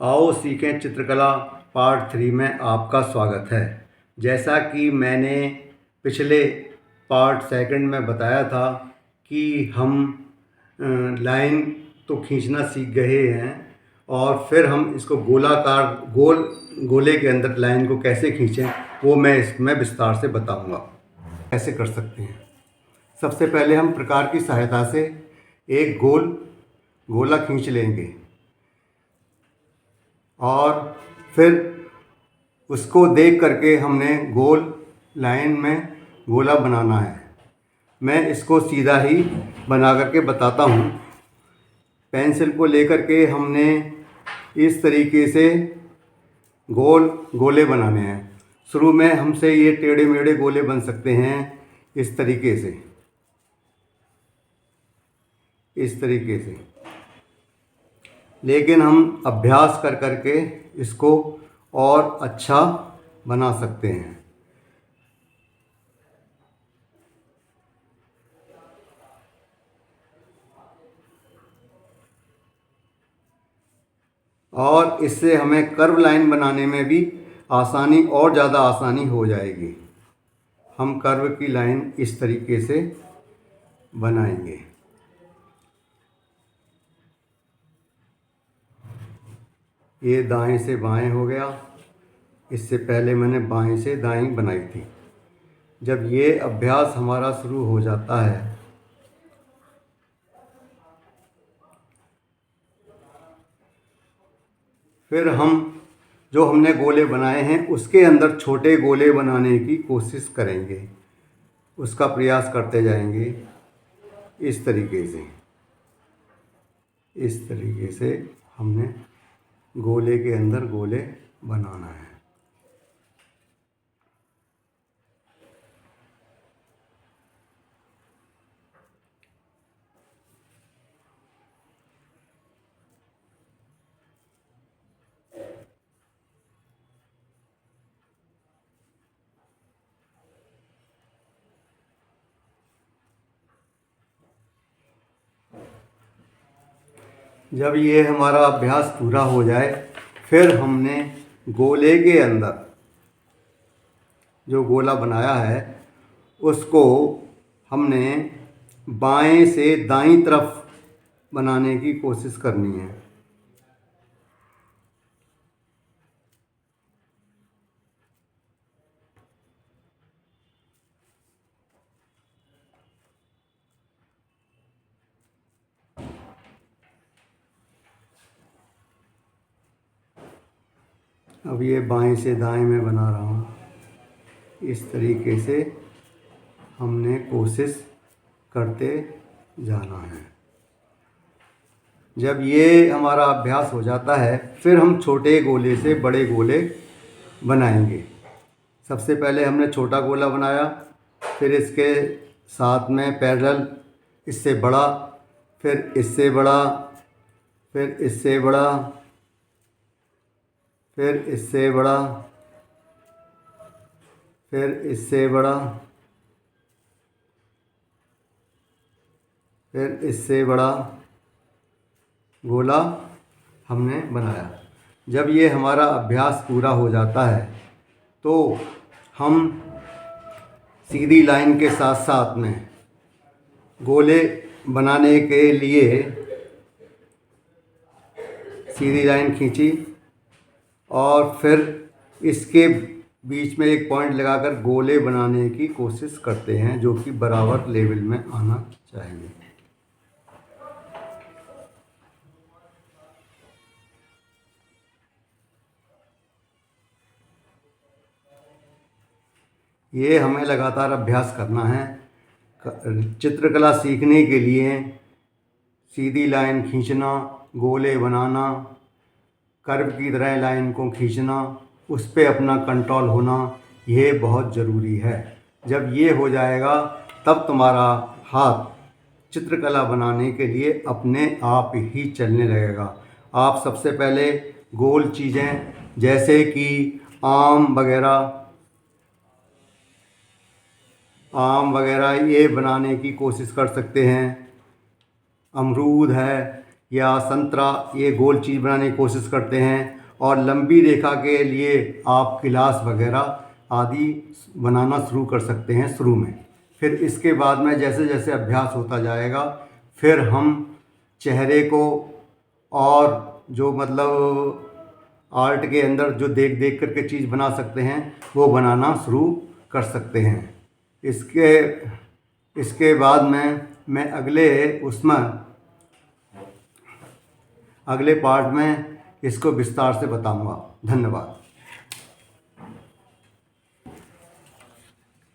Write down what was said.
आओ सीखें चित्रकला पार्ट 3 में आपका स्वागत है। जैसा कि मैंने पिछले पार्ट सेकंड में बताया था कि हम लाइन तो खींचना सीख गए हैं और फिर हम इसको गोले के अंदर लाइन को कैसे खींचें वो मैं इसमें विस्तार से बताऊंगा कैसे कर सकते हैं। सबसे पहले हम प्रकार की सहायता से एक गोला खींच लेंगे और फिर उसको देख करके हमने गोल लाइन में गोला बनाना है। मैं इसको सीधा ही बना करके बताता हूँ। पेंसिल को लेकर के हमने इस तरीके से गोले बनाने हैं। शुरू में हमसे ये टेढ़े मेढ़े गोले बन सकते हैं इस तरीके से, लेकिन हम अभ्यास कर करके इसको और अच्छा बना सकते हैं। और इससे हमें कर्व लाइन बनाने में भी आसानी और ज़्यादा आसानी हो जाएगी। हम कर्व की लाइन इस तरीके से बनाएंगे। ये दाएं से बाएं हो गया। इससे पहले मैंने बाएं से दाएं बनाई थी। जब ये अभ्यास हमारा शुरू हो जाता है फिर हम जो हमने गोले बनाए हैं उसके अंदर छोटे गोले बनाने की कोशिश करेंगे, उसका प्रयास करते जाएंगे। इस तरीके से हमने गोले के अंदर गोले बनाना है। जब ये हमारा अभ्यास पूरा हो जाए फिर हमने गोले के अंदर जो गोला बनाया है उसको हमने बाएं से दाईं तरफ बनाने की कोशिश करनी है। अब ये बाएं से दाएं में बना रहा हूँ। इस तरीके से हमने कोशिश करते जाना है। जब ये हमारा अभ्यास हो जाता है फिर हम छोटे गोले से बड़े गोले बनाएंगे। सबसे पहले हमने छोटा गोला बनाया, फिर इसके साथ में पैरेलल इससे बड़ा, फिर इससे बड़ा, फिर इससे बड़ा, फिर इससे बड़ा, फिर इससे बड़ा, फिर इससे बड़ा गोला हमने बनाया। जब ये हमारा अभ्यास पूरा हो जाता है तो हम सीधी लाइन के साथ साथ में गोले बनाने के लिए सीधी लाइन खींची और फिर इसके बीच में एक पॉइंट लगाकर गोले बनाने की कोशिश करते हैं जो कि बराबर लेवल में आना चाहिए। ये हमें लगातार अभ्यास करना है। चित्रकला सीखने के लिए सीधी लाइन खींचना, गोले बनाना, कर्व की तरह लाइन को खींचना, उस पे अपना कंट्रोल होना, ये बहुत ज़रूरी है। जब ये हो जाएगा तब तुम्हारा हाथ चित्रकला बनाने के लिए अपने आप ही चलने लगेगा। आप सबसे पहले गोल चीज़ें जैसे कि आम वगैरह ये बनाने की कोशिश कर सकते हैं। अमरूद है, या संतरा, ये गोल चीज़ बनाने की कोशिश करते हैं। और लंबी रेखा के लिए आप गिलास वगैरह आदि बनाना शुरू कर सकते हैं शुरू में। फिर इसके बाद में जैसे जैसे अभ्यास होता जाएगा फिर हम चेहरे को और जो मतलब आर्ट के अंदर जो देख देख करके चीज़ बना सकते हैं वो बनाना शुरू कर सकते हैं। इसके बाद में मैं अगले पार्ट में इसको विस्तार से बताऊंगा। धन्यवाद।